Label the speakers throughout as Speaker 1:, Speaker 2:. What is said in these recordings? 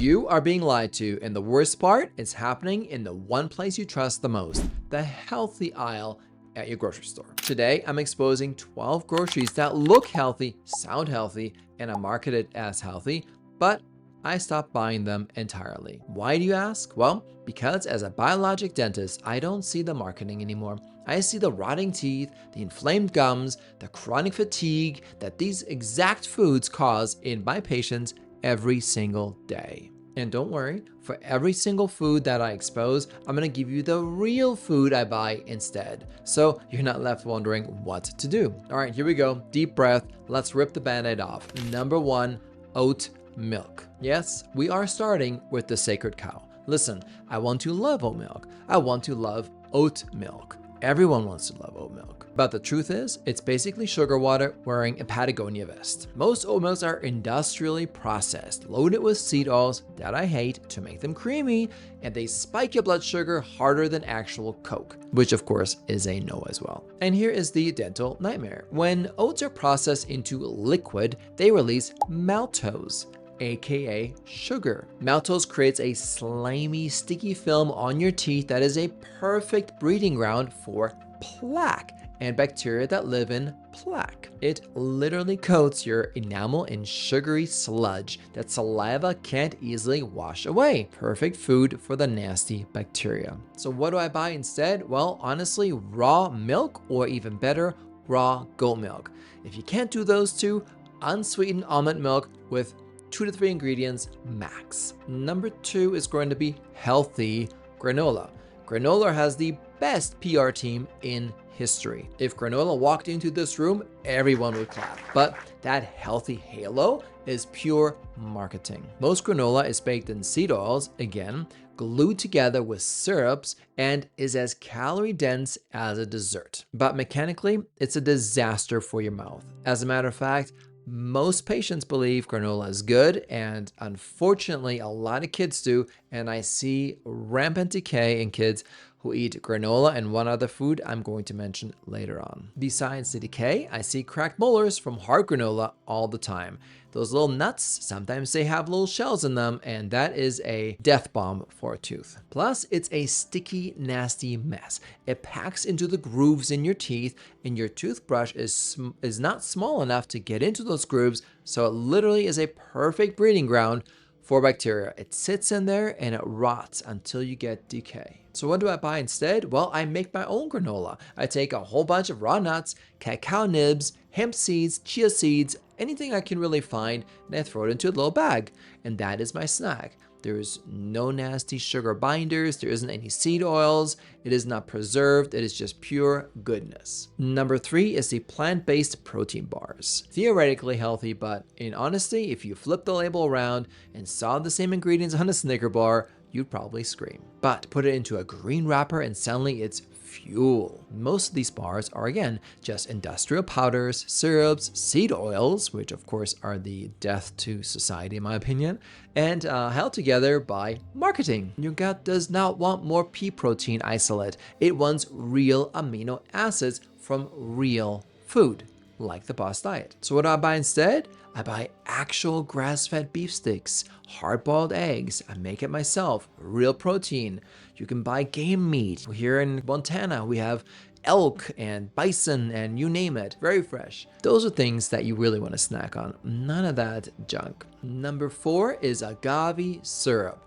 Speaker 1: You are being lied to, and the worst part is happening in the one place you trust the most, the healthy aisle at your grocery store. Today, I'm exposing 12 groceries that look healthy, sound healthy, and are marketed as healthy, but I stopped buying them entirely. Why do you ask? Well, because as a biologic dentist, I don't see the marketing anymore. I see the rotting teeth, the inflamed gums, the chronic fatigue that these exact foods cause in my patients every single day. And don't worry, for every single food that I expose, I'm gonna give you the real food I buy instead. So you're not left wondering what to do. All right, here we go. Deep breath. Let's rip the Band-Aid off. Number 1, oat milk. Yes, we are starting with the sacred cow. Listen, I want to love oat milk. I want to love oat milk. Everyone wants to love oat milk. But the truth is, it's basically sugar water wearing a Patagonia vest. Most oat milks are industrially processed, loaded with seed oils that I hate to make them creamy, and they spike your blood sugar harder than actual Coke, which of course is a no as well. And here is the dental nightmare. When oats are processed into liquid, they release maltose, aka sugar. Maltose creates a slimy, sticky film on your teeth that is a perfect breeding ground for plaque and bacteria that live in plaque. It literally coats your enamel in sugary sludge that saliva can't easily wash away. Perfect food for the nasty bacteria. So what do I buy instead? Well, honestly, raw milk, or even better, raw goat milk. If you can't do those two, unsweetened almond milk with 2 to 3 ingredients max. Number 2 is going to be healthy granola. Granola has the best PR team in history. If granola walked into this room, everyone would clap. But that healthy halo is pure marketing. Most granola is baked in seed oils, again, glued together with syrups, and is as calorie dense as a dessert. But mechanically, it's a disaster for your mouth. As a matter of fact, most patients believe granola is good, and unfortunately, a lot of kids do, and I see rampant decay in kids who eat granola and one other food I'm going to mention later on. Besides the decay, I see cracked molars from hard granola all the time. Those little nuts, sometimes they have little shells in them, and that is a death bomb for a tooth. Plus, it's a sticky, nasty mess. It packs into the grooves in your teeth, and your toothbrush is not small enough to get into those grooves, so it literally is a perfect breeding ground for bacteria. It sits in there and it rots until you get decay. So what do I buy instead? Well, I make my own granola. I take a whole bunch of raw nuts, cacao nibs, hemp seeds, chia seeds, anything I can really find, and I throw it into a little bag. And that is my snack. There's no nasty sugar binders. There isn't any seed oils. It is not preserved. It is just pure goodness. Number 3 is the plant-based protein bars. Theoretically healthy, but in honesty, if you flip the label around and saw the same ingredients on a Snicker bar, you'd probably scream. But put it into a green wrapper and suddenly it's fuel. Most of these bars are, again, just industrial powders, syrups, seed oils, which of course are the death to society in my opinion, and held together by marketing. Your gut does not want more pea protein isolate. It wants real amino acids from real food, like the Boss diet. So what do I buy instead? I buy actual grass-fed beef sticks, hard-boiled eggs. I make it myself, real protein. You can buy game meat. Here in Montana, we have elk and bison and you name it, very fresh. Those are things that you really want to snack on. None of that junk. Number 4 is agave syrup.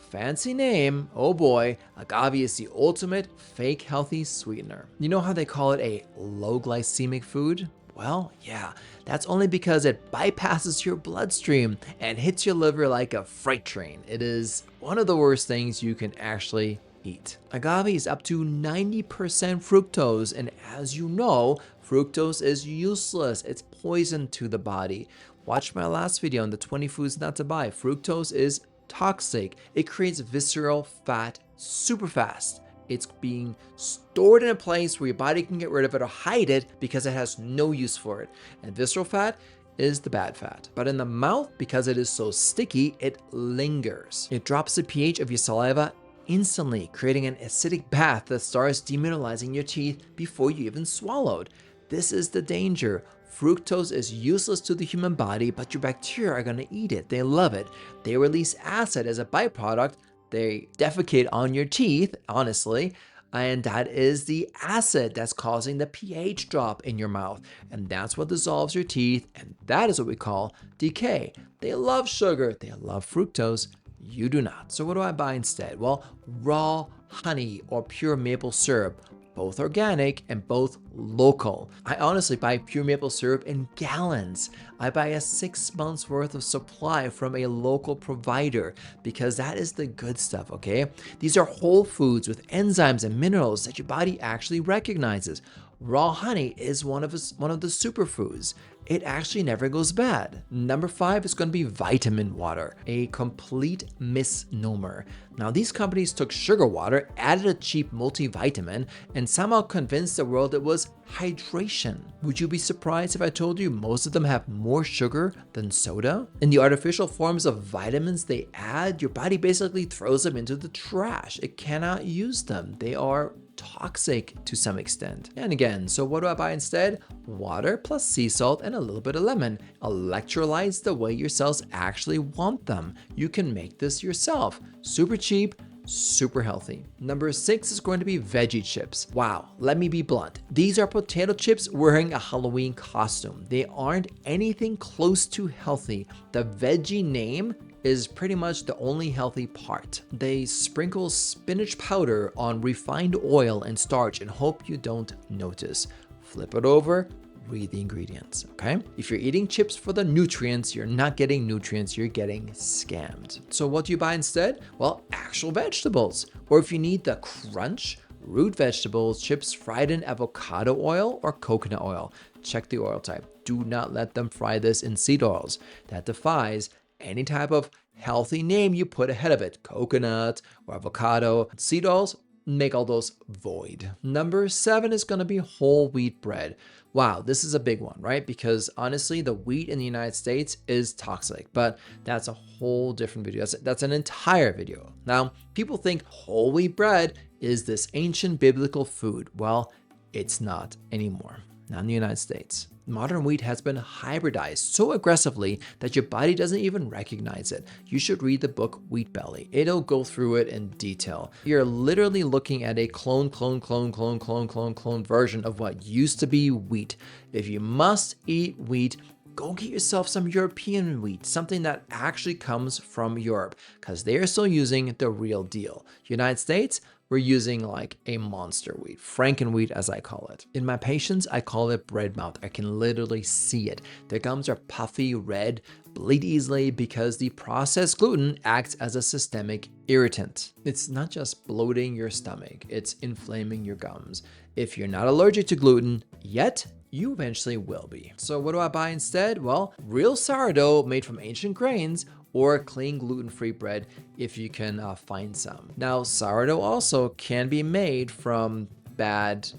Speaker 1: Fancy name, oh boy, agave is the ultimate fake healthy sweetener. You know how they call it a low glycemic food? Well, yeah, that's only because it bypasses your bloodstream and hits your liver like a freight train. It is one of the worst things you can actually eat. Agave is up to 90% fructose, and as you know, fructose is useless. It's poison to the body. Watch my last video on the 20 foods not to buy. Fructose is toxic. It creates visceral fat super fast. It's being stored in a place where your body can get rid of it or hide it because it has no use for it. And visceral fat is the bad fat. But in the mouth, because it is so sticky, it lingers. It drops the pH of your saliva instantly, creating an acidic bath that starts demineralizing your teeth before you even swallowed. This is the danger. Fructose is useless to the human body, but your bacteria are going to eat it. They love it. They release acid as a byproduct. They defecate on your teeth, honestly. And that is the acid that's causing the pH drop in your mouth. And that's what dissolves your teeth. And that is what we call decay. They love sugar. They love fructose. You do not. So what do I buy instead? Well, raw honey or pure maple syrup. Both organic and both local. I honestly buy pure maple syrup in gallons. I buy a 6 months worth of supply from a local provider because that is the good stuff, okay? These are whole foods with enzymes and minerals that your body actually recognizes. Raw honey is one of the superfoods. It actually never goes bad. Number 5 is going to be vitamin water, a complete misnomer. Now, these companies took sugar water, added a cheap multivitamin, and somehow convinced the world it was hydration. Would you be surprised if I told you most of them have more sugar than soda? In the artificial forms of vitamins they add, your body basically throws them into the trash. It cannot use them. They are toxic to some extent. And again, so what do I buy instead? Water plus sea salt and a little bit of lemon. Electrolytes the way your cells actually want them. You can make this yourself. Super cheap, super healthy. Number 6 is going to be veggie chips. Wow, let me be blunt. These are potato chips wearing a Halloween costume. They aren't anything close to healthy. The veggie name is pretty much the only healthy part. They sprinkle spinach powder on refined oil and starch and hope you don't notice. Flip it over, read the ingredients, okay? If you're eating chips for the nutrients, you're not getting nutrients, you're getting scammed. So what do you buy instead? Well, actual vegetables. Or if you need the crunch, root vegetables, chips fried in avocado oil or coconut oil. Check the oil type. Do not let them fry this in seed oils. That defies any type of healthy name you put ahead of it. Coconut or avocado. Seed oils, make all those void. Number 7 is going to be whole wheat bread. Wow, this is a big one, right? Because honestly, the wheat in the United States is toxic, but that's a whole different video. That's an entire video. Now, people think whole wheat bread is this ancient biblical food. Well, it's not anymore. Not in the United States. Modern wheat has been hybridized so aggressively that your body doesn't even recognize it. You should read the book Wheat Belly. It'll go through it in detail. You're literally looking at a clone version of what used to be wheat. If you must eat wheat, go get yourself some European wheat, something that actually comes from Europe, because they are still using the real deal. United States, we're using like a monster wheat, Frankenwheat as I call it. In my patients, I call it bread mouth. I can literally see it. Their gums are puffy, red, bleed easily because the processed gluten acts as a systemic irritant. It's not just bloating your stomach, it's inflaming your gums. If you're not allergic to gluten yet, you eventually will be. So what do I buy instead? Well, real sourdough made from ancient grains or clean gluten-free bread if you can find some. Now, sourdough also can be made from bad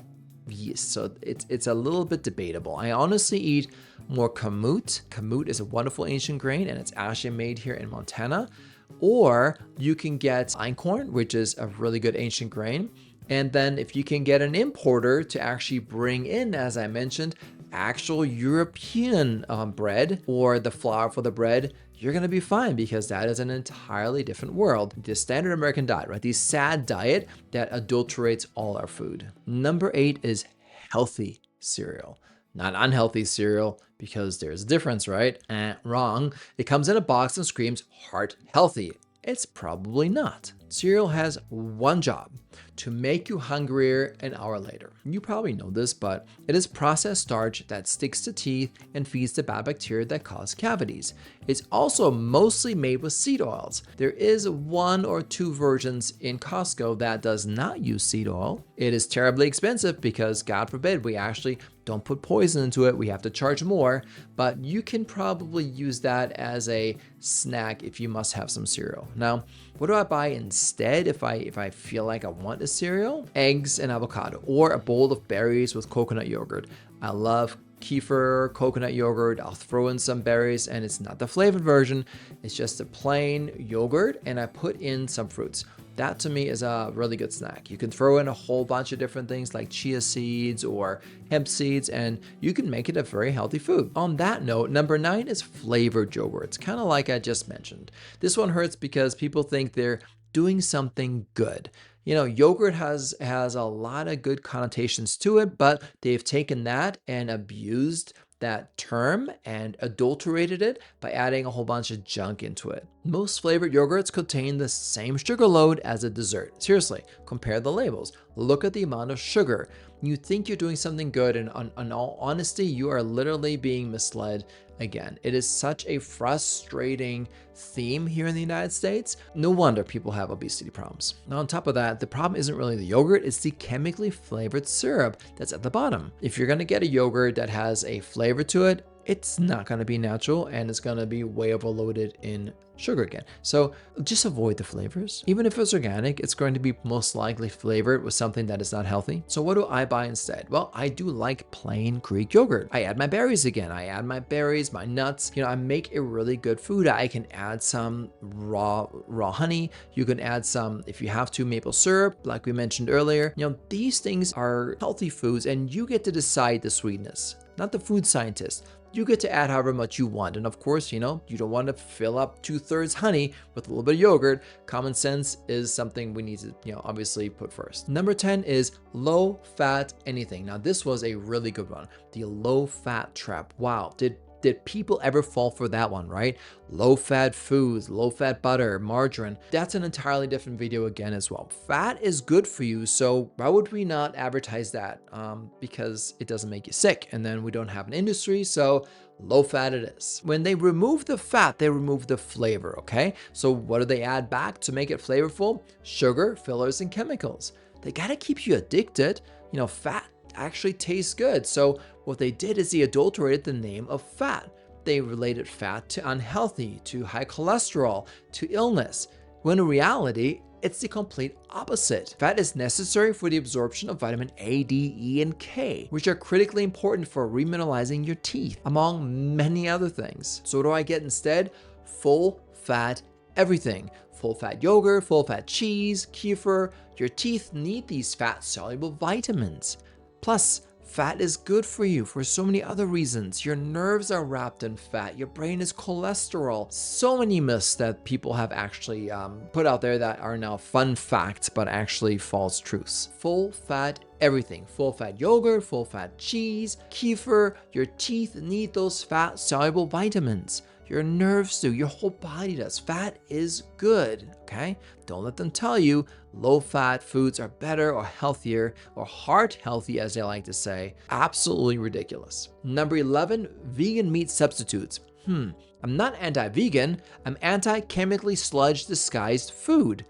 Speaker 1: yeast, so it's a little bit debatable. I honestly eat more kamut. Kamut is a wonderful ancient grain, and it's actually made here in Montana. Or you can get einkorn, which is a really good ancient grain. And then if you can get an importer to actually bring in, as I mentioned, actual European bread or the flour for the bread, you're going to be fine because that is an entirely different world. The standard American diet, right? The sad diet that adulterates all our food. Number 8 is healthy cereal. Not unhealthy cereal because there's a difference, right? Wrong. It comes in a box and screams heart healthy. It's probably not. Cereal has one job, to make you hungrier an hour later. You probably know this, but it is processed starch that sticks to teeth and feeds the bad bacteria that cause cavities. It's also mostly made with seed oils. There is 1 or 2 versions in Costco that does not use seed oil. It is terribly expensive because, God forbid, we actually don't put poison into it. We have to charge more, but you can probably use that as a snack if you must have some cereal. Now, what do I buy instead if I feel like I want a cereal? Eggs and avocado, or a bowl of berries with coconut yogurt. I love kefir, coconut yogurt. I'll throw in some berries, and it's not the flavored version. It's just a plain yogurt, and I put in some fruits. That to me is a really good snack. You can throw in a whole bunch of different things like chia seeds or hemp seeds, and you can make it a very healthy food. On that note, number 9 is flavored yogurts, kind of like I just mentioned. This one hurts because people think they're doing something good. You know, yogurt has a lot of good connotations to it, but they've taken that and abused that term and adulterated it by adding a whole bunch of junk into it. Most flavored yogurts contain the same sugar load as a dessert. Seriously, compare the labels. Look at the amount of sugar. You think you're doing something good, and in all honesty, you are literally being misled again. It is such a frustrating theme here in the United States. No wonder people have obesity problems. Now, on top of that, the problem isn't really the yogurt, it's the chemically flavored syrup that's at the bottom. If you're gonna get a yogurt that has a flavor to it, it's not going to be natural, and it's going to be way overloaded in sugar again. So just avoid the flavors. Even if it's organic, it's going to be most likely flavored with something that is not healthy. So what do I buy instead? Well, I do like plain Greek yogurt. I add my berries again. I add my berries, my nuts. You know, I make a really good food. I can add some raw honey. You can add some, if you have to, maple syrup, like we mentioned earlier. You know, these things are healthy foods, and you get to decide the sweetness, not the food scientist. You get to add however much you want. And of course, you know, you don't want to fill up 2/3 honey with a little bit of yogurt. Common sense is something we need to, you know, obviously put first. Number 10 is low fat anything. Now, this was a really good one. The low fat trap. Wow. Did people ever fall for that one, right? Low fat foods, low fat butter, margarine. That's an entirely different video again as well. Fat is good for you, so why would we not advertise that? Because it doesn't make you sick, and then we don't have an industry, so low fat it is. When they remove the fat, they remove the flavor, okay? So what do they add back to make it flavorful? Sugar, fillers, and chemicals. They gotta keep you addicted. You know, fat actually tastes good. So what they did is they adulterated the name of fat. They related fat to unhealthy, to high cholesterol, to illness, when in reality, it's the complete opposite. Fat is necessary for the absorption of vitamin A, D, E, and K, which are critically important for remineralizing your teeth, among many other things. So what do I get instead? Full fat everything. Full fat yogurt, full fat cheese, kefir. Your teeth need these fat soluble vitamins. Plus, fat is good for you for so many other reasons. Your nerves are wrapped in fat. Your brain is cholesterol. So many myths that people have actually put out there that are now fun facts, but actually false truths. Full fat everything. Full fat yogurt, full fat cheese, kefir. Your teeth need those fat soluble vitamins. Your nerves do, your whole body does. Fat is good, okay? Don't let them tell you low-fat foods are better or healthier or heart healthy, as they like to say. Absolutely ridiculous. Number 11, vegan meat substitutes. I'm not anti-vegan, I'm anti-chemically sludge disguised food,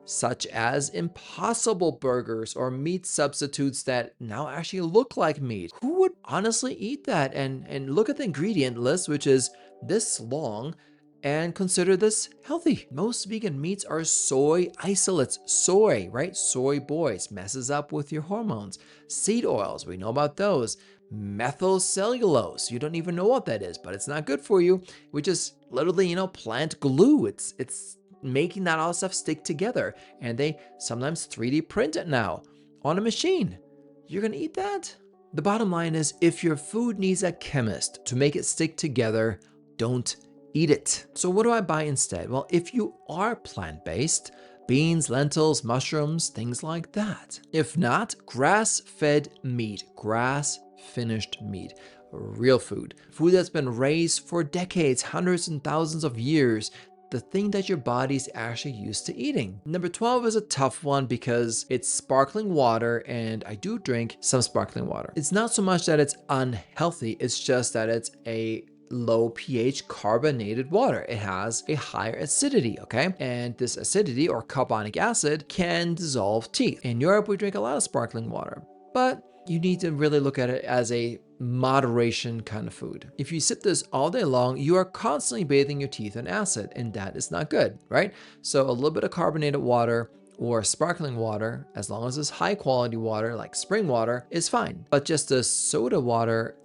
Speaker 1: such as Impossible burgers or meat substitutes that now actually look like meat. Who would honestly eat that? And look at the ingredient list, which is this long, and consider this healthy. Most vegan meats are soy isolates. Soy, right? Soy boys messes up with your hormones. Seed oils, we know about those. Methyl cellulose, you don't even know what that is, but it's not good for you. Which is literally, you know, plant glue. It's making that all stuff stick together, and they sometimes 3D print it now on a machine. You're gonna eat that? The bottom line is, if your food needs a chemist to make it stick together, don't eat it. So what do I buy instead? Well, if you are plant-based, beans, lentils, mushrooms, things like that. If not, grass-fed meat, grass-finished meat, real food. Food that's been raised for decades, hundreds and thousands of years, the thing that your body's actually used to eating. Number 12 is a tough one because it's sparkling water, and I do drink some sparkling water. It's not so much that it's unhealthy, it's just that it's a low pH carbonated water. It has a higher acidity, okay? And this acidity, or carbonic acid, can dissolve teeth. In Europe, we drink a lot of sparkling water, but you need to really look at it as a moderation kind of food. If you sip this all day long, you are constantly bathing your teeth in acid, and that is not good, right? So a little bit of carbonated water or sparkling water, as long as it's high quality water like spring water, is fine. But just the soda water,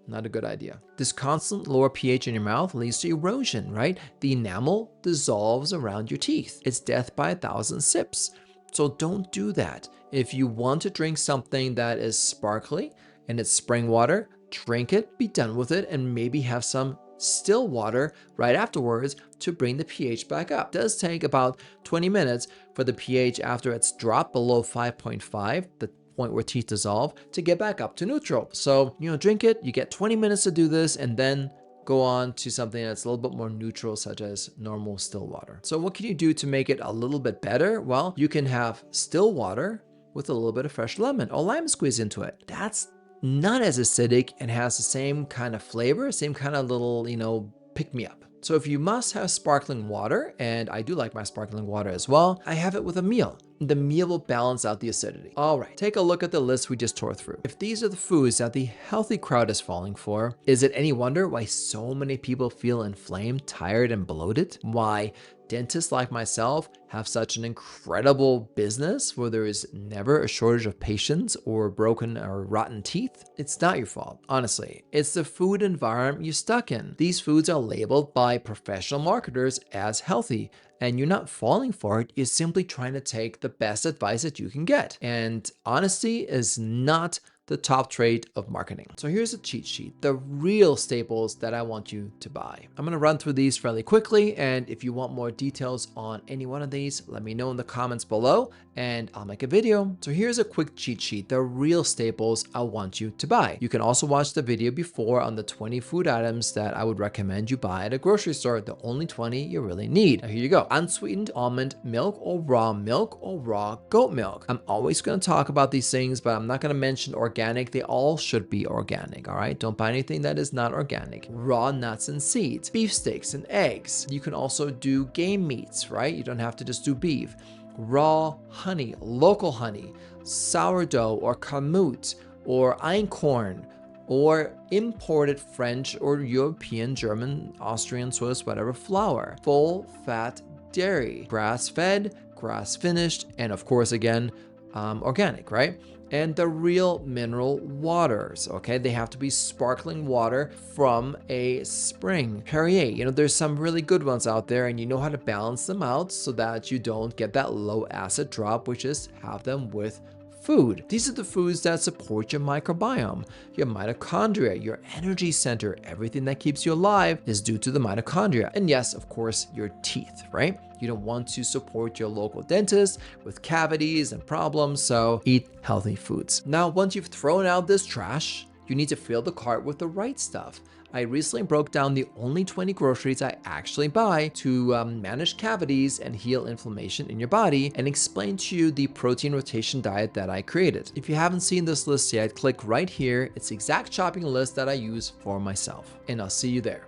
Speaker 1: Not a good idea. This constant lower pH in your mouth leads to erosion, right? The enamel dissolves around your teeth. It's death by 1,000 sips. So don't do that. If you want to drink something that is sparkly and it's spring water, drink it, be done with it, and maybe have some still water right afterwards to bring the pH back up. It does take about 20 minutes for the pH after it's dropped below 5.5, the point where teeth dissolve, to get back up to neutral. So, drink it, you get 20 minutes to do this, and then go on to something that's a little bit more neutral, such as normal still water. So what can you do to make it a little bit better? Well, you can have still water with a little bit of fresh lemon or lime squeeze into it. That's not as acidic and has the same kind of flavor, same kind of little, pick me up. So if you must have sparkling water, and I do like my sparkling water as well, I have it with a meal. The meal will balance out the acidity. All right, take a look at the list we just tore through. If these are the foods that the healthy crowd is falling for, is it any wonder why so many people feel inflamed, tired, and bloated? Why dentists like myself have such an incredible business where there is never a shortage of patients or broken or rotten teeth? It's not your fault, honestly. It's the food environment you're stuck in. These foods are labeled by professional marketers as healthy, and you're not falling for it. You're simply trying to take the best advice that you can get. And honesty is not the top trait of marketing. So here's a cheat sheet, the real staples that I want you to buy. I'm gonna run through these fairly quickly, and if you want more details on any one of these, let me know in the comments below and I'll make a video. So here's a quick cheat sheet, the real staples I want you to buy. You can also watch the video before on the 20 food items that I would recommend you buy at a grocery store, the only 20 you really need. Now here you go. Unsweetened almond milk or raw goat milk. I'm always gonna talk about these things, but I'm not gonna mention organic. They all should be organic, all right? Don't buy anything that is not organic. Raw nuts and seeds, beef steaks and eggs. You can also do game meats, right? You don't have to just do beef. Raw honey, local honey, sourdough or kamut or einkorn, or imported French or European, German, Austrian, Swiss, whatever flour. Full fat dairy, grass-fed, grass-finished, and of course, again, organic, right? And the real mineral waters, okay? They have to be sparkling water from a spring. Perrier, there's some really good ones out there, and you know how to balance them out so that you don't get that low acid drop, which is have them with food. These are the foods that support your microbiome, your mitochondria, your energy center. Everything that keeps you alive is due to the mitochondria. And yes, of course, your teeth, right? You don't want to support your local dentist with cavities and problems, so eat healthy foods. Now, once you've thrown out this trash, you need to fill the cart with the right stuff. I recently broke down the only 20 groceries I actually buy to manage cavities and heal inflammation in your body, and explain to you the protein rotation diet that I created. If you haven't seen this list yet, click right here. It's the exact shopping list that I use for myself, and I'll see you there.